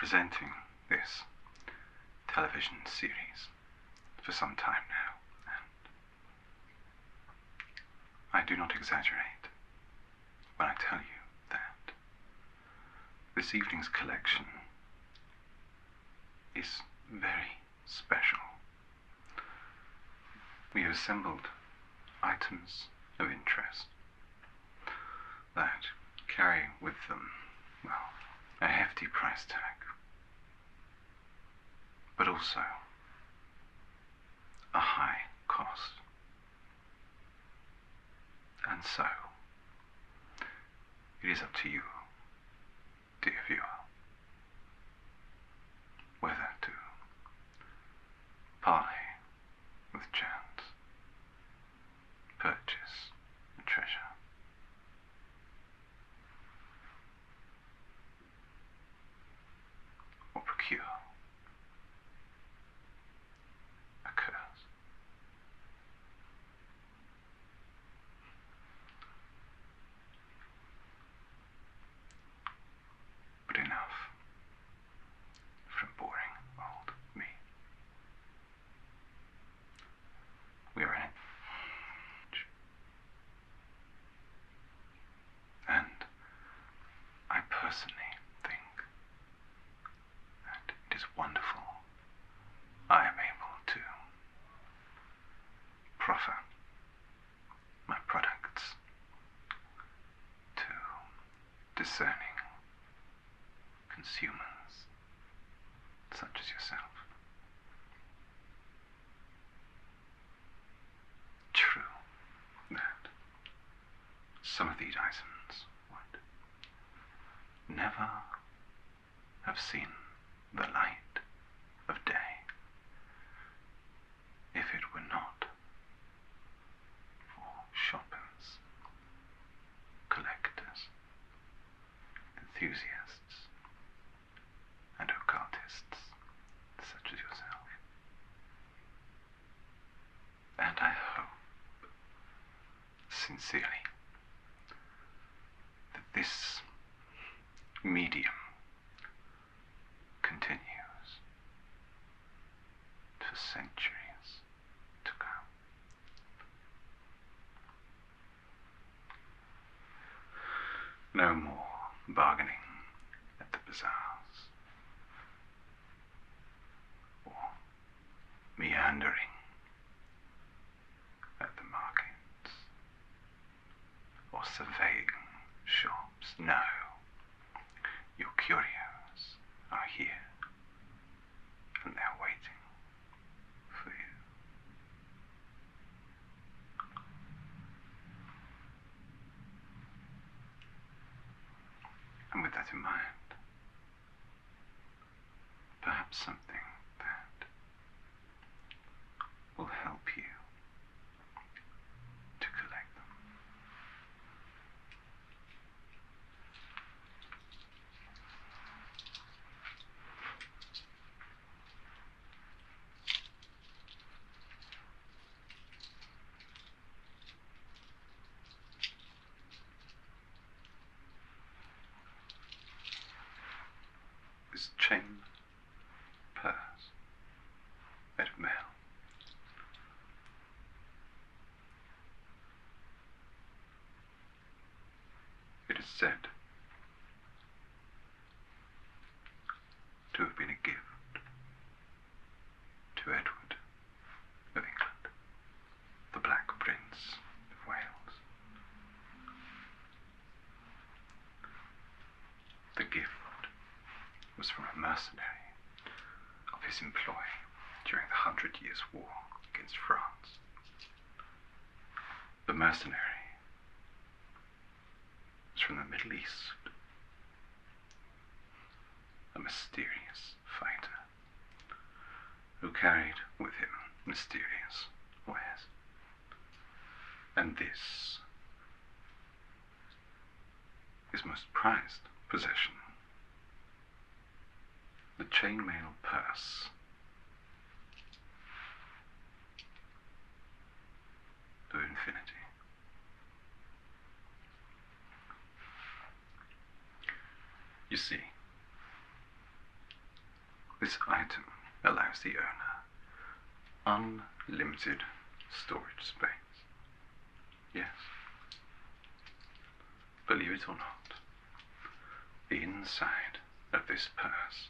presenting this television series for some time now, and I do not exaggerate when I tell you that this evening's collection is very special. We have assembled items of interest that carry with them, well, a hefty price tag, but also a high cost. And so, it is up to you, dear viewer, whether to parley with chance, purchase a treasure, or procure a curse. But enough from boring old me. We are in it. And I personally think that it is wonderful I am able to proffer my products to discerning consumers such as yourself. True that some of these items would never have seen the light of day if it were not for shoppers, collectors, enthusiasts, and occultists such as yourself. And I hope sincerely that this medium continues for centuries to come. No more bargaining at the bazaars, or meandering at the markets, or surveying shops. No, your curios are here, and they're waiting for you. And with that in mind, perhaps something that will help you to collect them. This chain purse made of mail. It is said to have been a gift to Edward of England, the Black Prince of Wales. The gift was from a mercenary of his employ during the 100 Years' War against France. The mercenary was from the Middle East, a mysterious fighter who carried with him mysterious wares. And this, his most prized possession, the chainmail purse, of infinity. You see, This item allows the owner unlimited storage space. Yes. Believe it or not, the inside of this purse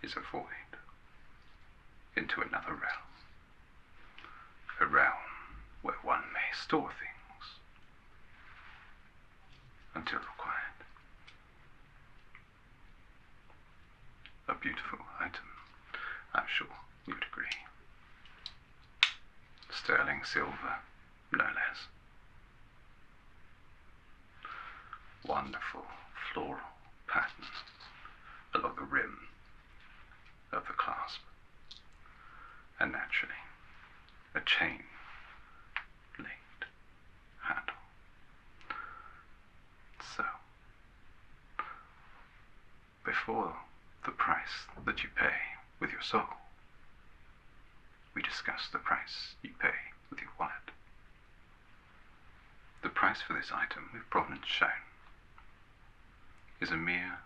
is a void into another realm. A realm where one may store things until required. A beautiful item, I'm sure you'd agree. Sterling silver, no less. Wonderful floral pattern along the rim of the clasp, and naturally a chain linked handle. So, before the price that you pay with your soul, we discuss the price you pay with your wallet. The price for this item, with provenance shown, is a mere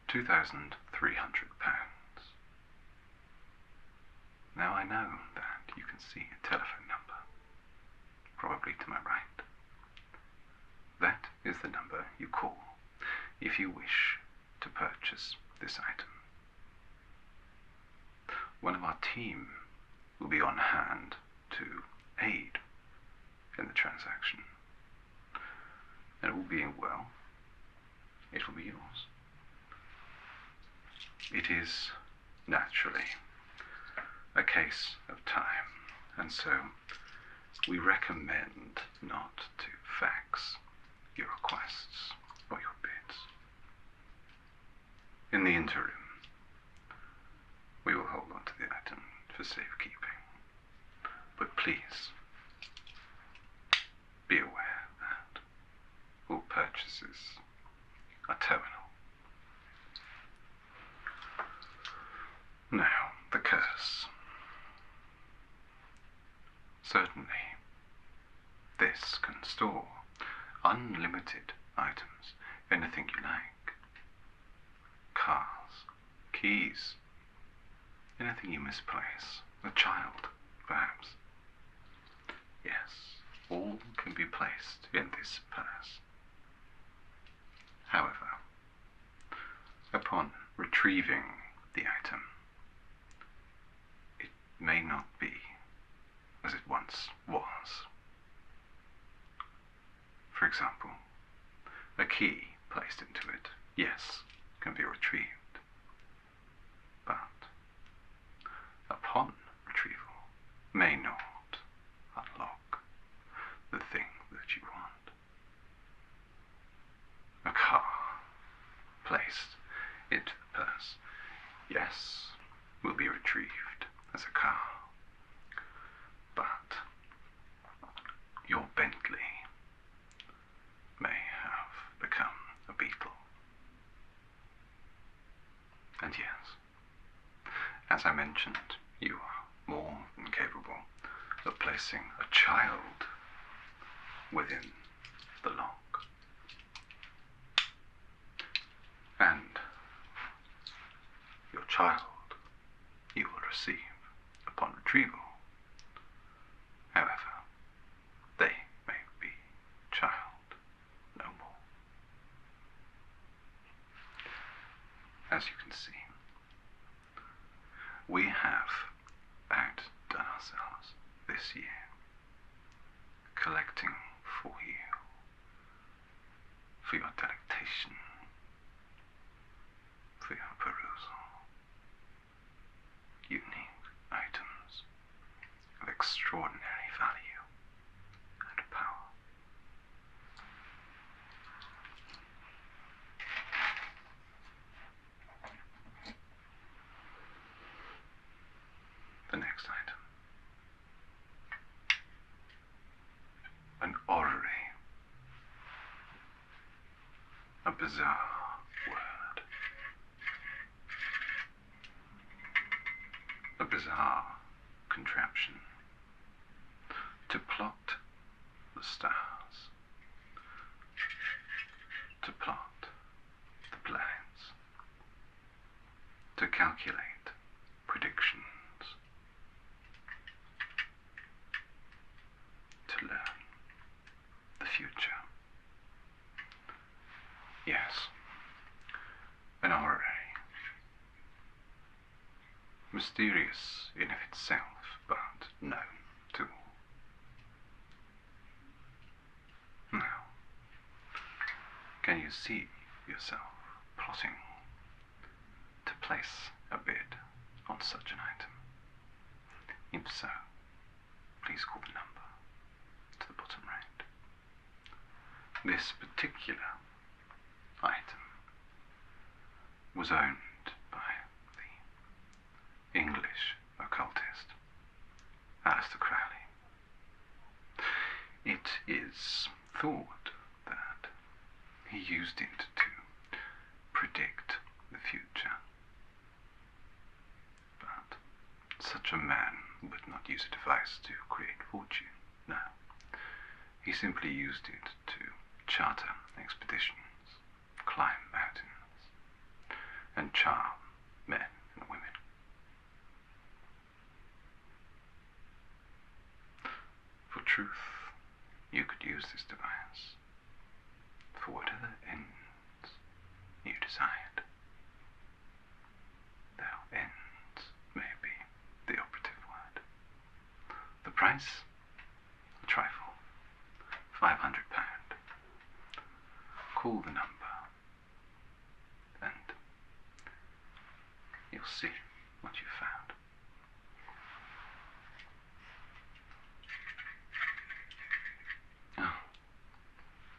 £2,300. Now I know that you can see a telephone number, probably to my right. That is the number you call if you wish to purchase this item. One of our team will be on hand to aid in the transaction, and all being well, it will be yours. It is naturally a case of time, and so we recommend not to fax your requests or your bids. In the interim, we will hold on to the item for safekeeping. But please, be aware that all purchases are terminal. Now, the curse. Certainly, this can store unlimited items, anything you like. Cars, keys, anything you misplace, a child, perhaps. Yes, all can be placed in this purse. However, upon retrieving the item, it may not be as it once was. For example, a key placed into it, yes, can be retrieved. But upon retrieval, may not unlock the thing that you want. A car placed into the purse, yes, will be retrieved as a car. But your Bentley may have become a Beetle. And yes, as I mentioned, you are more than capable of placing a child within the lock. And your child you will receive upon retrieval. However, they may be child no more. As you can see, we have outdone ourselves this year, collecting for you, for your delectation, for your perusal, unique items of extraordinary value and power. The next item. An orrery. A bizarre word. A bizarre contraption to plot the stars, to plot Yes, an orrery. Mysterious in of itself, but known to all. Now, can you see yourself plotting to place a bid on such an item? If so, please call the number to the bottom right. This particular item was owned by the English occultist Aleister Crowley. It is thought that he used it to predict the future, but such a man would not use a device to create fortune. No, he simply used it to charter expeditions, climb mountains, and charm men and women. For truth, you could use this device for whatever ends you desired. Though ends may be the operative word. The price? A trifle. £500. Call the number, and you'll see what you found. Oh,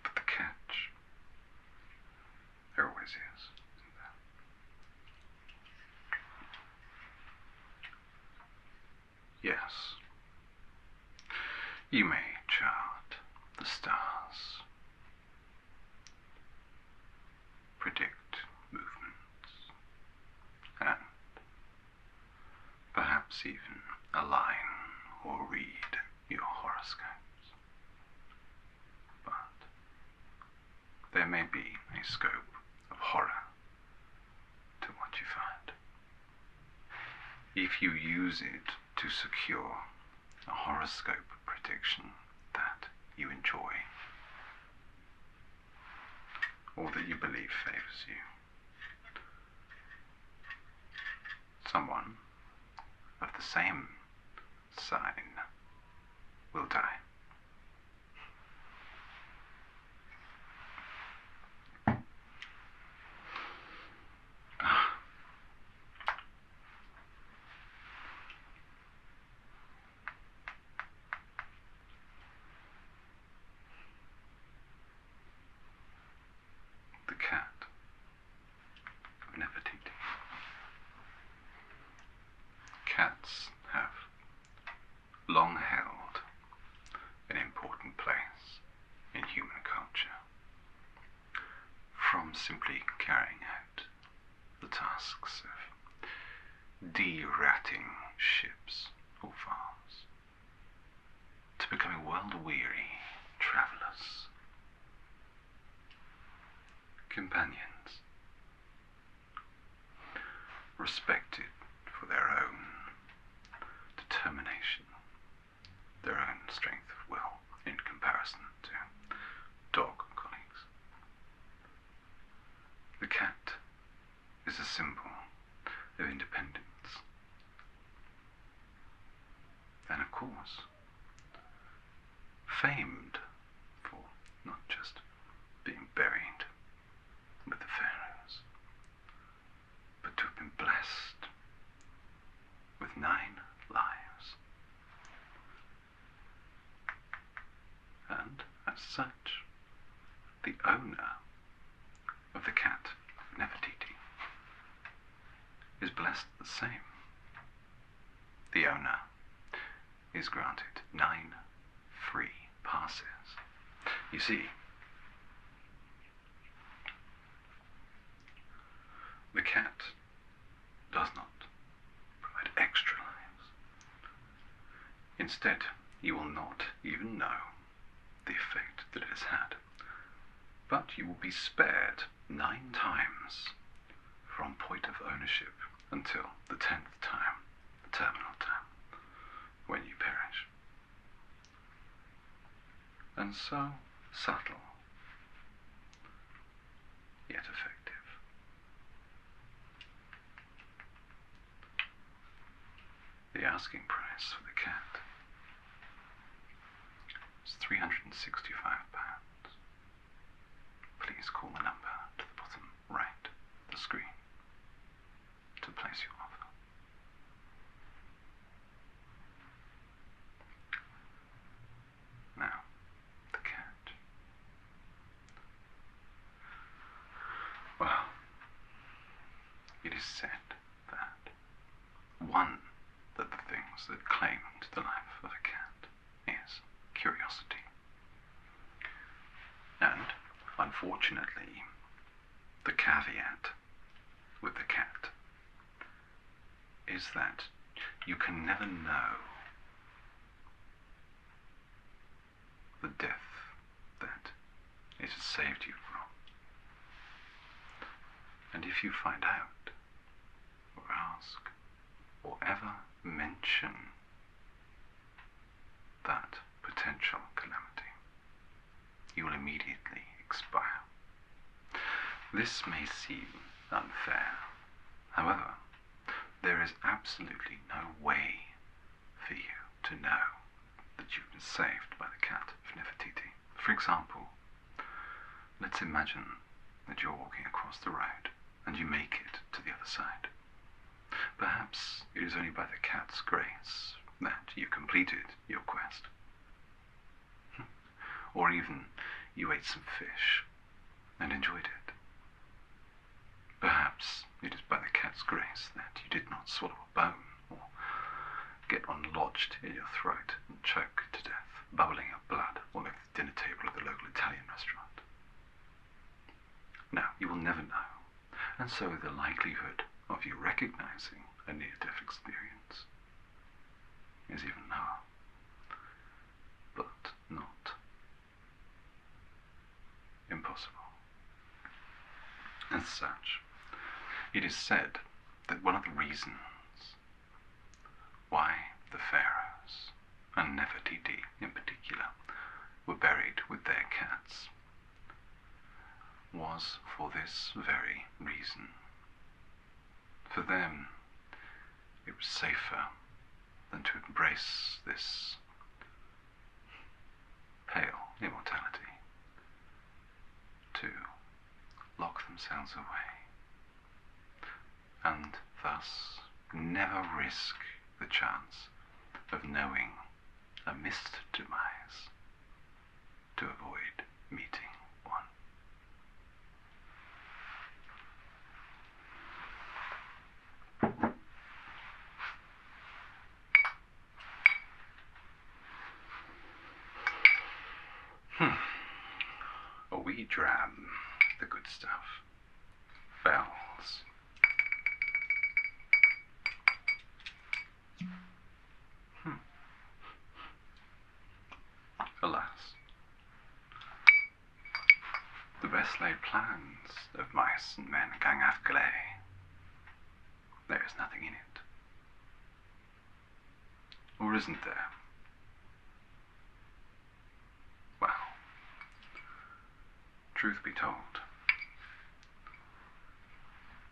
but the catch. There always is, isn't there? Yes. You may chart the stars, predict movements, and perhaps even align or read your horoscopes. But there may be a scope of horror to what you find. If you use it to secure a horoscope prediction that you enjoy, or that you believe favors you, someone of the same sign will die. The cat of Nefertiti. Cats have long held an important place in human culture, from simply carrying out the tasks of de-ratting ships or farms, to becoming world-weary travellers, companions, respected for their own determination, their own strength of will in comparison to dog colleagues. The cat is a symbol of independence, and of course famed for not just being buried with the pharaohs, but to have been blessed with 9 lives. And as such, the owner of the cat of Nefertiti is blessed the same. The owner is granted 9 free passes. You see, the cat does not provide extra lives. Instead, you will not even know the effect that it has had, but you will be spared 9 times from point of ownership until the 10th time, the terminal time, when you perish. And so subtle asking price for the cat is £365. Please call the number to the bottom right of the screen to place your offer. Now, the cat. Well, it is said that the things that claim the life of a cat is curiosity. And, unfortunately, the caveat with the cat is that you can never know the death that it has saved you from. And if you find out, or ask, or ever mention that potential calamity, you will immediately expire. This may seem unfair. However, there is absolutely no way for you to know that you've been saved by the cat of Nefertiti. For example, let's imagine that you're walking across the road and you make it to the other side. Perhaps it is only by the cat's grace that you completed your quest. Or even you ate some fish and enjoyed it. Perhaps it is by the cat's grace that you did not swallow a bone or get lodged in your throat and choke to death, bubbling up blood all over the dinner table of the local Italian restaurant. Now, you will never know, and so the likelihood of you recognizing a near-death experience is even lower, but not impossible. As such, it is said that one of the reasons why the pharaohs, and Nefertiti in particular, were buried with their cats was for this very reason. For them, it was safer than to embrace this pale immortality, to lock themselves away, and thus never risk the chance of knowing a missed demise to avoid meeting one. We dram the good stuff. Bells. Alas, the best laid plans of mice and men gang afgley. There is nothing in it. Or isn't there? Well, truth be told,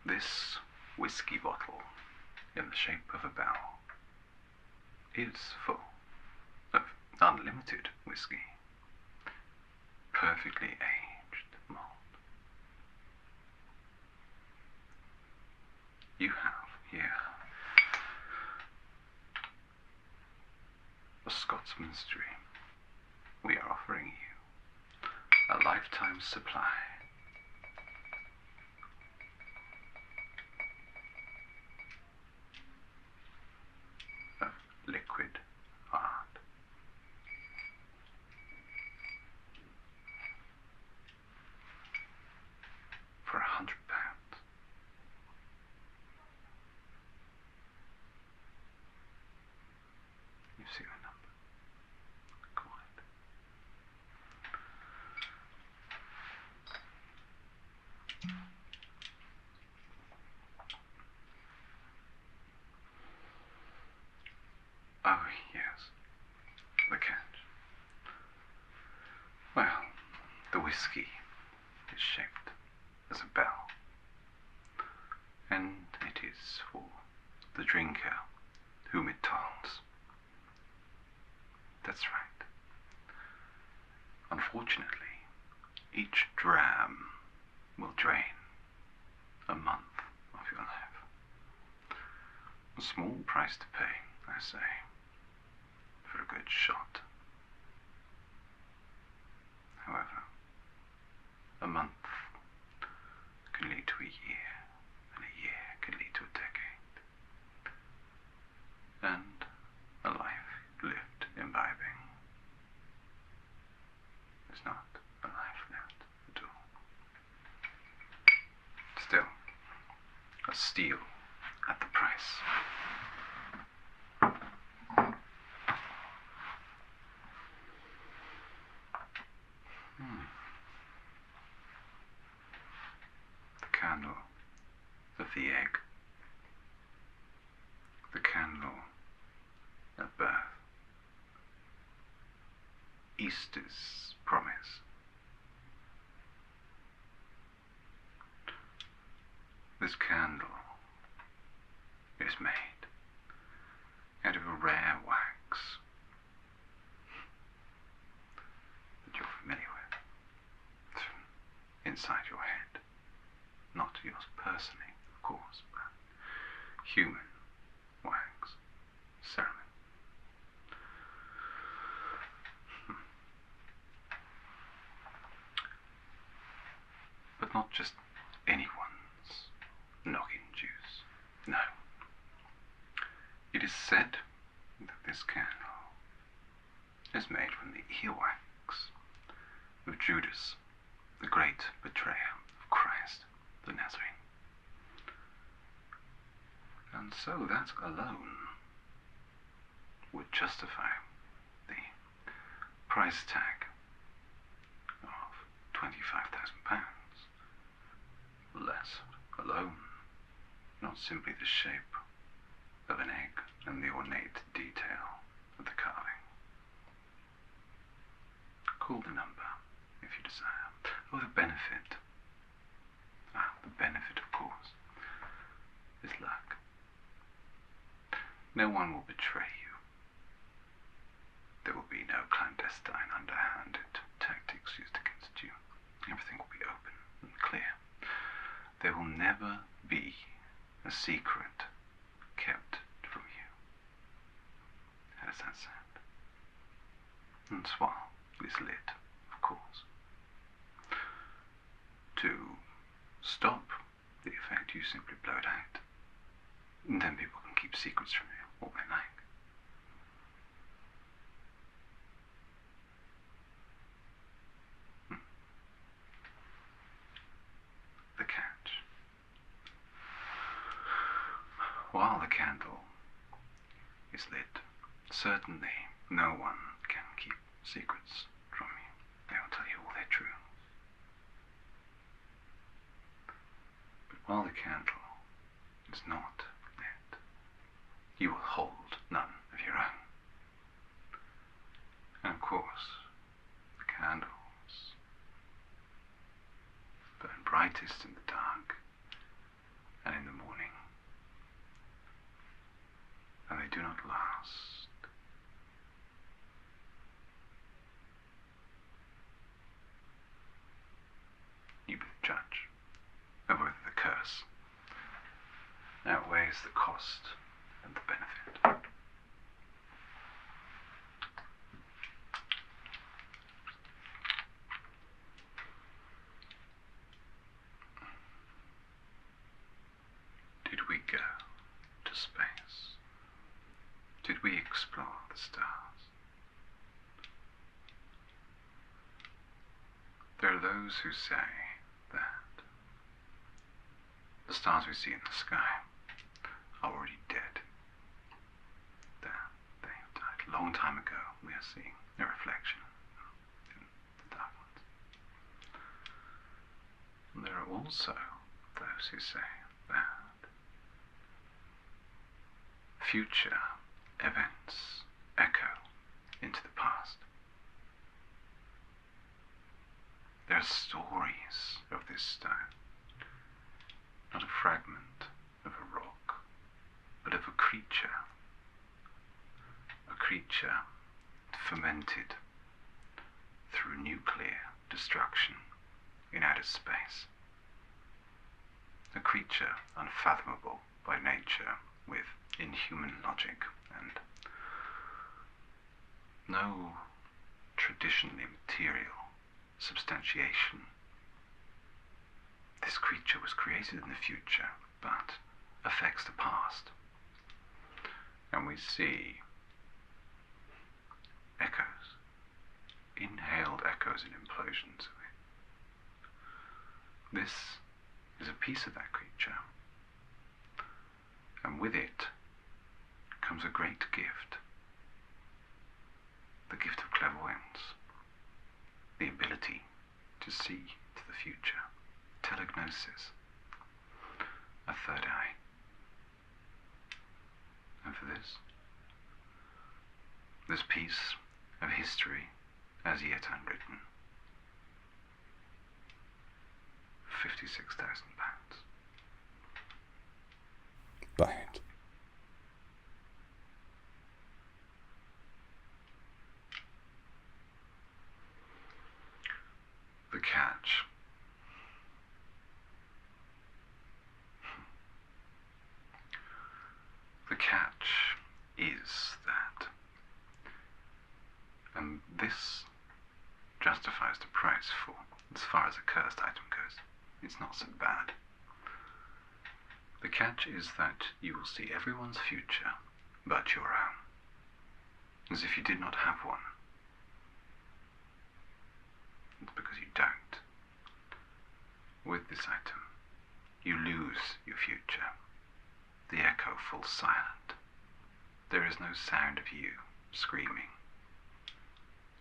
this whiskey bottle in the shape of a bell is full of unlimited whiskey, perfectly aged malt. You have here a Scotsman's dream. We are offering you a lifetime supply of liquid art. For £100. You see the number. Call it. Oh, yes. The catch. Well, the whiskey is shaped as a bell, and it is for the drinker whom it tolls. That's right. Unfortunately, each dram will drain a month of your life. A small price to pay, I say, for a good shot. However, a month can lead to a year, and a year can lead to a decade. And a life lived imbibing is not a life lived at all. Still, a steal at the price. The candle of the egg. The candle at birth. Easter's promise. This candle is made out of a rare wax that you're familiar with. Inside your head. Not yours personally, of course, but human wax ceremony. But not just anyone's noggin juice. No. It is said that this candle is made from the earwax of Judas, the great betrayer of Christ the Nazarene. And so that alone would justify the price tag of £25,000. Less alone, not simply the shape of an egg and the ornate detail of the carving. Call the number if you desire. Oh, the benefit. The benefit, of course, is luck. No one will betray you. There will be no clandestine, underhanded tactics used against you. Everything will be open and clear. There will never be a secret kept from you. How does that sound? And swallow is lit, of course. To stop the effect, you simply blow it out. And then people can keep secrets from you all they like. The catch. While the candle is lit, certainly no one can keep secrets from you. They will tell you all their truths. But while the candle is not lit, you will hold none of your own. And of course, the candles burn brightest in the dark and in the morning, and they do not last. You be the judge of whether the curse outweighs the cost and the benefit. Did we go to space? Did we explore the stars? There are those who say that the stars we see in the sky are already dead. That they have died a long time ago. We are seeing a reflection in the dark ones. And there are also those who say that future events echo into the past. There are stories of this stone, not a fragment of a rock, but of a creature creature fermented through nuclear destruction in outer space. A creature unfathomable by nature, with inhuman logic and no traditionally material substantiation. This creature was created in the future, but affects the past. And we see echoes, inhaled echoes and implosions of it. This is a piece of that creature, and with it comes a great gift, the gift of clairvoyance, the ability to see to the future, telegnosis, a third eye. And for this piece of history as yet unwritten, £56,000. Buy it. The catch. The catch is that, and this justifies the price for, as far as a cursed item goes, it's not so bad. The catch is that you will see everyone's future but your own, as if you did not have one. It's because you don't. With this item, you lose your future. The echo falls silent. There is no sound of you screaming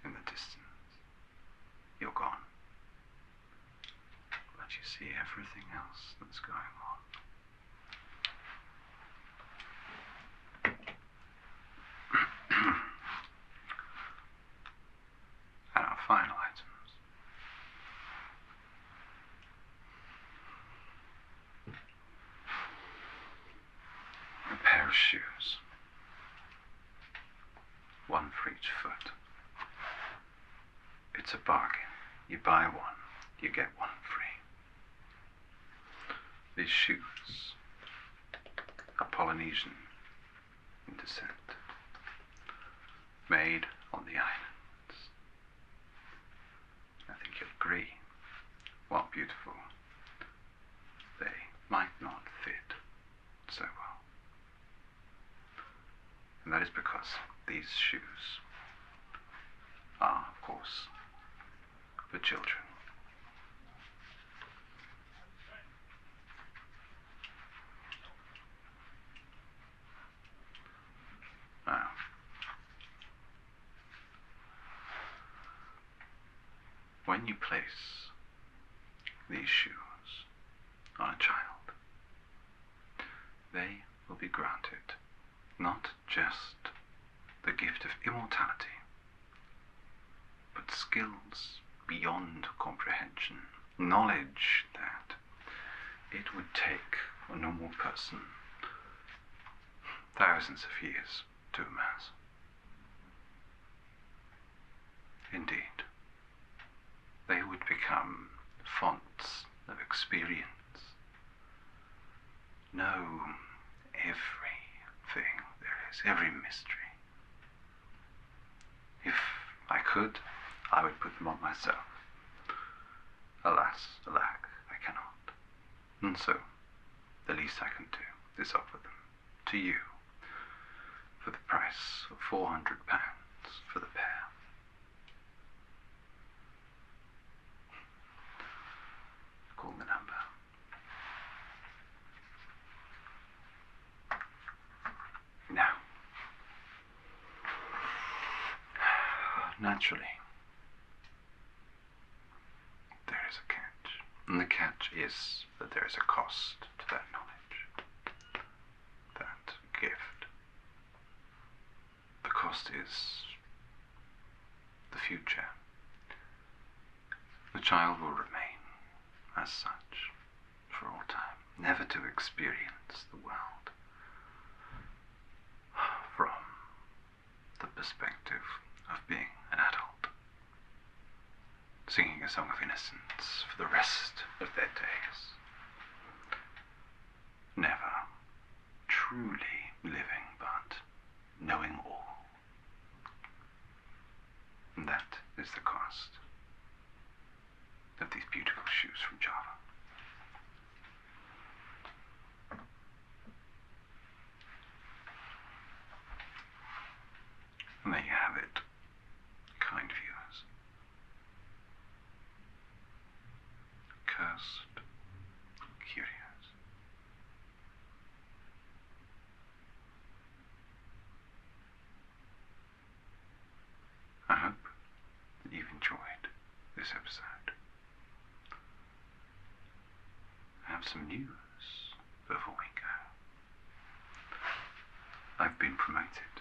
in the distance. You're gone. But you see everything else that's going on. And our final items. A pair of shoes. One for each foot. It's a bargain. You buy one, you get one free. These shoes are Polynesian in descent, made on the islands. I think you'll agree, while beautiful, they might not fit so well. And that is because these shoes are, of course, for children. Now, when you place these shoes on a child, they will be granted not just the gift of immortality, but skills beyond comprehension, knowledge that it would take a normal person thousands of years to amass. Indeed, they would become fonts of experience, know everything there is, every mystery. If I could, I would put them on myself. Alas, alack, I cannot. And so, the least I can do is offer them to you for the price of £400 for the pair. Call the number. Now, naturally, there is a catch. And the catch is that there is a cost to that knowledge, that gift. The cost is the future. The child will remain as such for all time, never to experience the world from the perspective of being an adult, singing a song of innocence for the rest of their days, never truly living but knowing all. And that is the cost of these beautiful shoes from Java. And there you have it, kind viewers. Cursed Curios. I hope that you've enjoyed this episode. I have some news before we go. I've been promoted.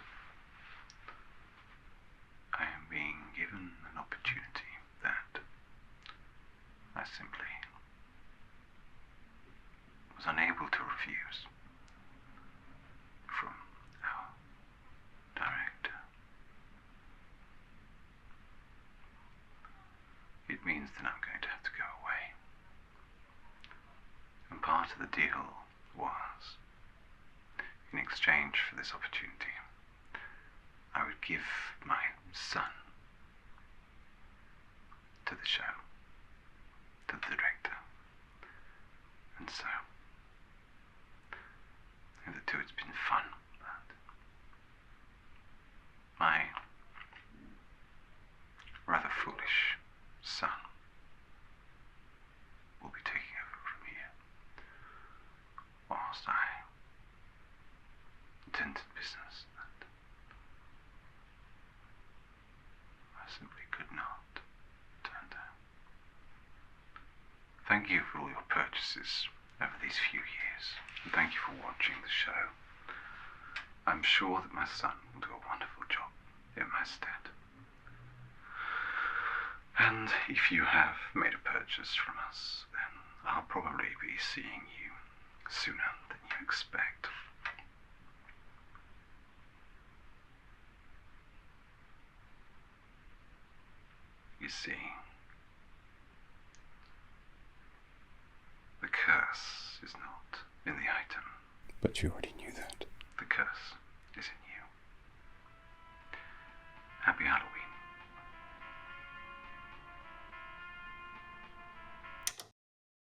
I am being given an opportunity that I simply was unable to refuse from our director. It means that I'm going to have to go away. And part of the deal was, in exchange for this opportunity, I would give my son to the show, to the director. And so, hitherto it's been fun, but my rather foolish son will be taking over from here, whilst I attended business that I simply could not turn down. Thank you for all your purchases over these few years, and thank you for watching the show. I'm sure that my son will do a wonderful job in my stead. And if you have made a purchase from us, then I'll probably be seeing you sooner than you expect. You see, the curse is not in the item. But you already